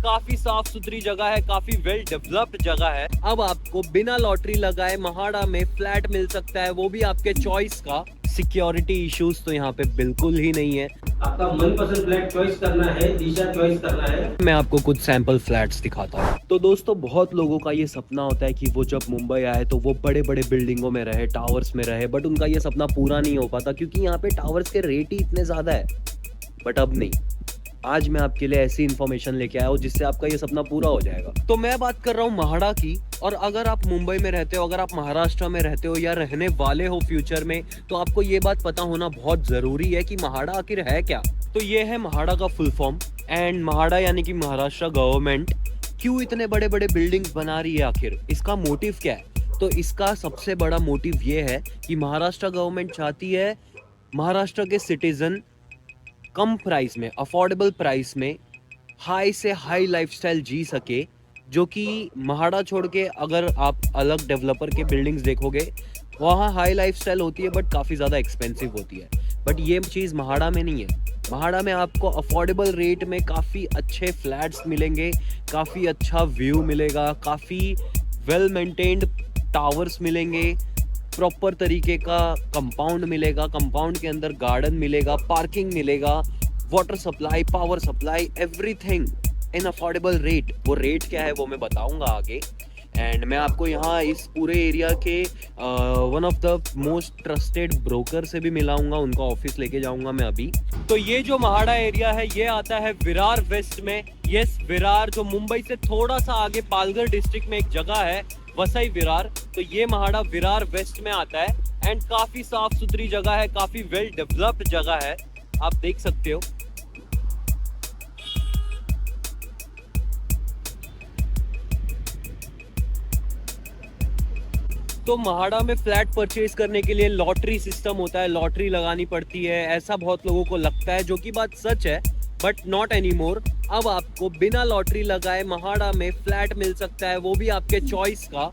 काफी साफ सुथरी जगह है, काफी वेल डेवलप्ड जगह है। अब आपको बिना लॉटरी लगाए महाड़ा में फ्लैट मिल सकता है, वो भी आपके चॉइस का। सिक्योरिटी इश्यूज तो यहाँ पे बिल्कुल ही नहीं है। आपका मनपसंद फ्लैट चॉइस करना है, दिशा चॉइस करना है। मैं आपको कुछ सैंपल फ्लैट्स दिखाता हूँ। तो दोस्तों, बहुत लोगों का ये सपना होता है कि वो जब मुंबई आए तो वो बड़े बड़े बिल्डिंगों में रहे, टावर्स में रहे, बट उनका ये सपना पूरा नहीं हो पाता क्योंकि यहाँ पे टावर्स के रेट ही इतने ज्यादा है। बट अब नहीं, आज मैं आपके लिए ऐसी इन्फॉर्मेशन लेके आया हूँ जिससे आपका ये सपना पूरा हो जाएगा। तो मैं बात कर रहा हूँ महाड़ा की। और अगर आप मुंबई में रहते हो, अगर आप महाराष्ट्र में रहते हो या रहने वाले हो फ्यूचर में, तो आपको ये बात पता होना बहुत जरूरी है कि महाड़ा आखिर है क्या। तो ये है महाड़ा का फुल फॉर्म। एंड महाड़ा यानी कि महाराष्ट्र गवर्नमेंट क्यों इतने बड़े बड़े बिल्डिंग्स बना रही है, आखिर इसका मोटिव क्या है? तो इसका सबसे बड़ा मोटिव ये है कि महाराष्ट्र गवर्नमेंट चाहती है महाराष्ट्र के सिटीजन कम प्राइस में, अफोर्डेबल प्राइस में हाई से हाई लाइफस्टाइल जी सके। जो कि महाड़ा छोड़ के अगर आप अलग डेवलपर के बिल्डिंग्स देखोगे, वहाँ हाई लाइफस्टाइल होती है बट काफ़ी ज़्यादा एक्सपेंसिव होती है। बट ये चीज़ महाड़ा में नहीं है। महाड़ा में आपको अफोर्डेबल रेट में काफ़ी अच्छे फ्लैट्स मिलेंगे, काफ़ी अच्छा व्यू मिलेगा, काफ़ी वेल मेंटेन्ड टावर्स मिलेंगे, प्रॉपर तरीके का कंपाउंड मिलेगा, कंपाउंड के अंदर गार्डन मिलेगा, पार्किंग मिलेगा, water supply, power supply, everything in affordable rate. वो रेट क्या है वो मैं बताऊंगा आगे। एंड मैं आपको यहाँ इस पूरे एरिया के one of the most trusted broker से भी मिलाऊंगा, उनका ऑफिस लेके जाऊंगा मैं अभी। तो ये जो महाड़ा एरिया है ये आता है विरार वेस्ट में। यस, विरार, जो मुंबई से थोड़ा सा आगे पालघर डिस्ट्रिक्ट में एक जगह है वसई विरार। तो ये महाड़ा विरार वेस्ट में आता है। एंड काफी साफ सुथरी जगह है, काफी वेल डेवलप्ड जगह है, आप देख सकते हो। तो महाड़ा में फ्लैट परचेज करने के लिए लॉटरी सिस्टम होता है, लॉटरी लगानी पड़ती है, ऐसा बहुत लोगों को लगता है, जो कि बात सच है, बट नॉट एनी मोर। अब आपको बिना लॉटरी लगाए महाड़ा में फ्लैट मिल सकता है, वो भी आपके चॉइस का।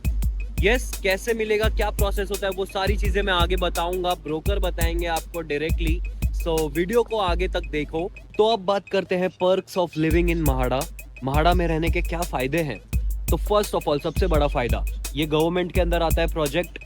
यस, कैसे मिलेगा, क्या प्रोसेस होता है, वो सारी चीजें मैं आगे बताऊंगा, ब्रोकर बताएंगे आपको डायरेक्टली। सो वीडियो को आगे तक देखो। तो अब बात करते हैं perks of living in MHADA. MHADA में रहने के क्या फायदे हैं? तो फर्स्ट ऑफ ऑल, सबसे बड़ा फायदा, ये गवर्नमेंट के अंदर आता है प्रोजेक्ट,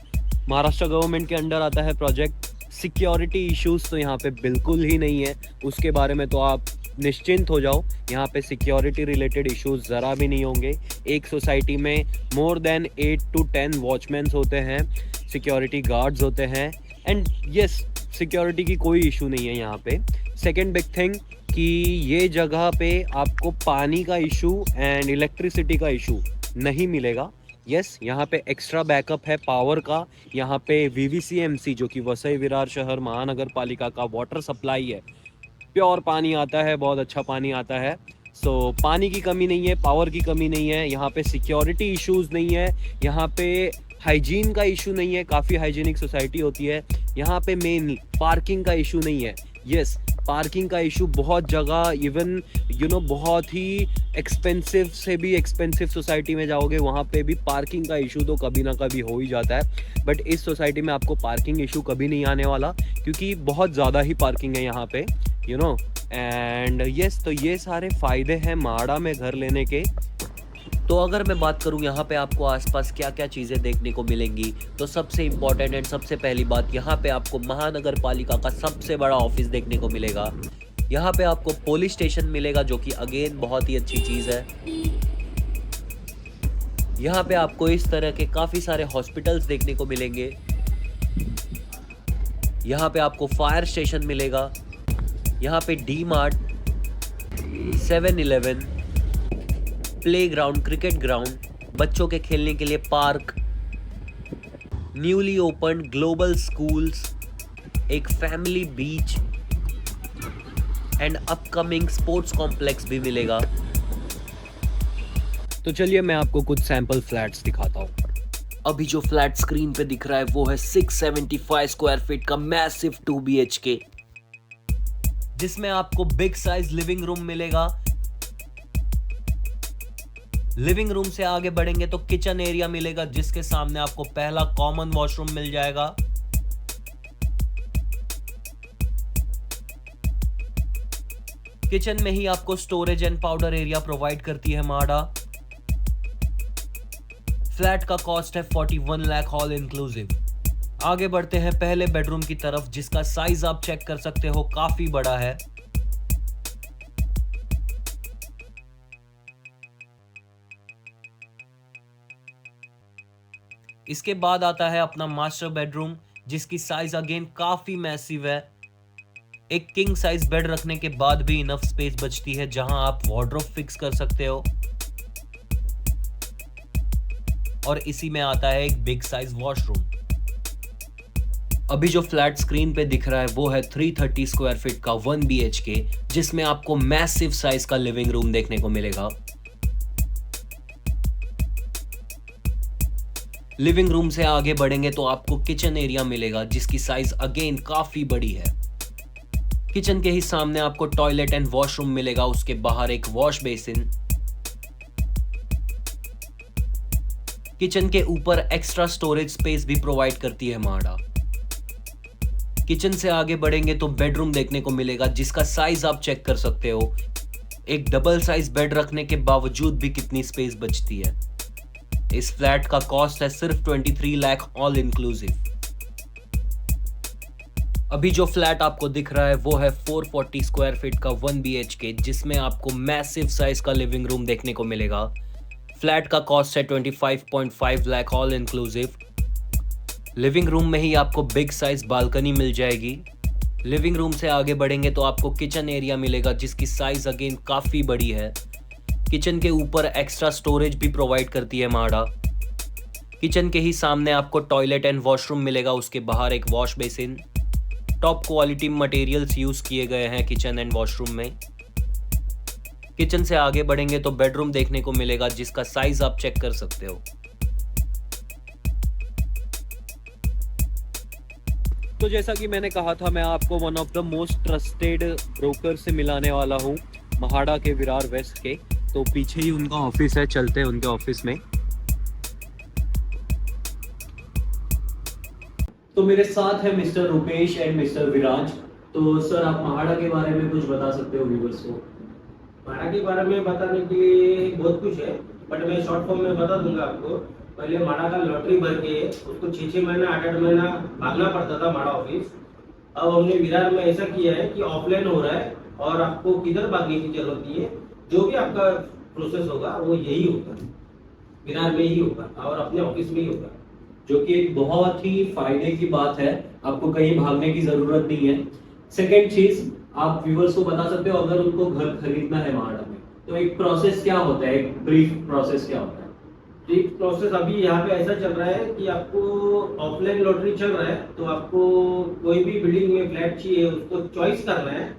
महाराष्ट्र गवर्नमेंट के अंडर आता है प्रोजेक्ट। सिक्योरिटी इश्यूज तो यहाँ पे बिल्कुल ही नहीं है, उसके बारे में तो आप निश्चिंत हो जाओ। यहाँ पे सिक्योरिटी रिलेटेड इश्यूज ज़रा भी नहीं होंगे। एक सोसाइटी में मोर देन 8 to 10 वॉचमैन्स होते हैं, सिक्योरिटी गार्ड्स होते हैं। एंड यस, सिक्योरिटी की कोई इशू नहीं है यहाँ पे। सेकेंड बिग थिंग कि ये जगह पे आपको पानी का इशू एंड इलेक्ट्रिसिटी का इशू नहीं मिलेगा। यस, यहाँ पे एक्स्ट्रा बैकअप है पावर का। यहाँ पे VVCMC, जो कि वसई विरार शहर महानगर पालिका का वाटर सप्लाई है, प्योर पानी आता है, बहुत अच्छा पानी आता है। सो पानी की कमी नहीं है, पावर की कमी नहीं है, यहाँ पे सिक्योरिटी इश्यूज नहीं है, यहाँ पे हाइजीन का इशू नहीं है, काफ़ी हाइजीनिक सोसाइटी होती है। यहाँ पे मेन पार्किंग का इशू नहीं है। यस, पार्किंग का इशू बहुत जगह, इवन बहुत ही एक्सपेंसिव से भी एक्सपेंसिव सोसाइटी में जाओगे, वहाँ पे भी पार्किंग का इशू तो कभी ना कभी हो ही जाता है। बट इस सोसाइटी में आपको पार्किंग इशू कभी नहीं आने वाला, क्योंकि बहुत ज़्यादा ही पार्किंग है यहाँ पे, एंड यस, तो ये सारे फ़ायदे हैं महाड़ा में घर लेने के। तो अगर मैं बात करूं यहाँ पे आपको आसपास क्या क्या चीज़ें देखने को मिलेंगी, तो सबसे इम्पॉर्टेंट एंड सबसे पहली बात, यहाँ पे आपको महानगर पालिका का सबसे बड़ा ऑफिस देखने को मिलेगा। यहाँ पे आपको पुलिस स्टेशन मिलेगा, जो कि अगेन बहुत ही अच्छी चीज़ है। यहाँ पे आपको इस तरह के काफ़ी सारे हॉस्पिटल्स देखने को मिलेंगे। यहाँ पे आपको फायर स्टेशन मिलेगा। यहाँ पे D-Mart, 7-Eleven, playground, cricket ground, बच्चों के खेलने के लिए park, newly open global schools, एक family beach and upcoming sports complex भी मिलेगा। तो चलिए मैं आपको कुछ सैंपल फ्लैट्स दिखाता हूँ। अभी जो फ्लैट स्क्रीन पे दिख रहा है वो है 675 स्क्वायर फीट का मैसिव 2 BHK, जिसमें आपको बिग साइज लिविंग रूम मिलेगा। लिविंग रूम से आगे बढ़ेंगे तो किचन एरिया मिलेगा, जिसके सामने आपको पहला कॉमन वॉशरूम मिल जाएगा। किचन में ही आपको storage and powder area provide करती है माडा। फ्लैट का कॉस्ट है 41 लाख ऑल इंक्लूसिव। आगे बढ़ते हैं पहले बेडरूम की तरफ, जिसका साइज आप चेक कर सकते हो, काफी बड़ा है। इसके बाद आता है अपना मास्टर बेडरूम, जिसकी साइज अगेन काफी मैसिव है। एक किंग साइज बेड रखने के बाद भी इनफ स्पेस बचती है, जहां आप वार्डरोब फिक्स कर सकते हो। और इसी में आता है एक बिग साइज वॉशरूम। अभी जो फ्लैट स्क्रीन पे दिख रहा है वो है 330 स्क्वायर फीट का 1 BHK, जिसमें आपको मैसिव साइज का लिविंग रूम देखने को मिलेगा। लिविंग रूम से आगे बढ़ेंगे तो आपको किचन एरिया मिलेगा, जिसकी साइज अगेन काफी बड़ी है। किचन के ही सामने आपको टॉयलेट एंड वॉशरूम मिलेगा, उसके बाहर एक वॉश बेसिन। किचन के ऊपर एक्स्ट्रा स्टोरेज स्पेस भी प्रोवाइड करती है माडा। किचन से आगे बढ़ेंगे तो बेडरूम देखने को मिलेगा, जिसका साइज आप चेक कर सकते हो। एक डबल साइज बेड रखने के बावजूद भी कितनी स्पेस बचती है। इस फ्लैट का कॉस्ट है सिर्फ 23 लाख ऑल इंक्लूसिव। अभी जो फ्लैट आपको दिख रहा है वो है 440 स्क्वायर फीट का 1 BHK, जिसमें आपको मैसिव साइज का लिविंग रूम देखने को मिलेगा। फ्लैट का कॉस्ट है 25.5 lakh all inclusive. Living room में ही आपको बिग साइज बालकनी मिल जाएगी। लिविंग रूम से आगे बढ़ेंगे तो आपको किचन एरिया मिलेगा, जिसकी साइज अगेन काफी बड़ी है। किचन के ऊपर एक्स्ट्रा स्टोरेज भी प्रोवाइड करती है माडा। किचन के ही सामने आपको टॉयलेट एंड वॉशरूम मिलेगा, उसके बाहर एक wash basin. Top quality materials use किए गए हैं किचन एंड वॉशरूम में। किचन से आगे बढ़ेंगे तो बेडरूम देखने को मिलेगा, जिसका साइज आप चेक कर सकते हो। तो जैसा कि मैंने कहा था, मैं आपको one of the most trusted broker से मिलाने वाला हूँ, महाड़ा के विरार वेस्ट के। तो पीछे ही उनका ऑफिस है, चलते हैं उनके ऑफिस में। तो मेरे साथ है मिस्टर रुपेश एंड मिस्टर विराज। तो सर, आप महाड़ा के बारे में कुछ बता सकते हो व्यूअर्स को? महाड़ा के बारे में बताने के लिए बहुत कुछ है, बट मैं शॉर्ट फॉर्म में बता दूंगा आपको। पहले महाड़ा का लॉटरी भर के उसको 6 महीना 8 महीना भागना पड़ता था महाड़ा ऑफिस। अब हमने विरार में ऐसा किया है कि ऑफलाइन हो रहा है और आपको किधर भागने की जरूरत नहीं है। जो भी आपका प्रोसेस होगा वो यही होगा, विरार में ही होगा और अपने ऑफिस में ही होगा, जो कि एक बहुत ही फायदे की बात है। आपको कहीं भागने की जरूरत नहीं है। सेकेंड चीज, आप व्यूअर्स को बता सकते हो, अगर उनको घर खरीदना है महाड़ा में, तो एक प्रोसेस क्या होता है, एक ब्रीफ प्रोसेस क्या होता है? एक प्रोसेस अभी यहाँ पे ऐसा चल रहा है कि आपको ऑफलाइन लॉटरी चल रहा है, तो आपको कोई भी बिल्डिंग में फ्लैट चाहिए, उसको चॉइस करना है।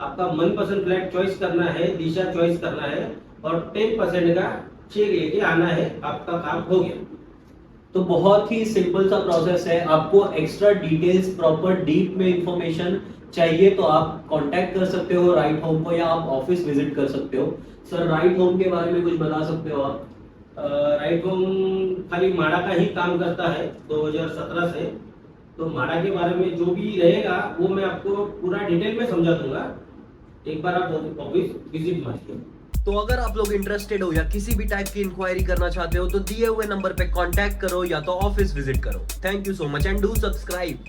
आपका मनपसंद फ्लैट चॉइस करना है, दिशा चॉइस करना है और 10% का चेक लेके आना है, आपका काम हो गया। तो बहुत ही सिंपल सा प्रोसेस है। आपको एक्स्ट्रा डिटेल्स, प्रॉपर डीप में इंफॉर्मेशन चाहिए तो आप कांटेक्ट कर सकते हो राइट होम को, या आप ऑफिस विजिट कर सकते हो। सर, राइट होम के बारे में कुछ बता सकते हो आप? राइट होम खाली माड़ा का ही काम करता है 2017 से। तो माड़ा के बारे में जो भी रहेगा वो मैं आपको पूरा डिटेल में समझा दूंगा। एक बार आप ऑफिस विजिट मारिए। तो अगर आप लोग इंटरेस्टेड हो या किसी भी टाइप की इंक्वायरी करना चाहते हो तो दिए हुए नंबर पे कांटेक्ट करो या तो ऑफिस विजिट करो। Thank you so much and do subscribe.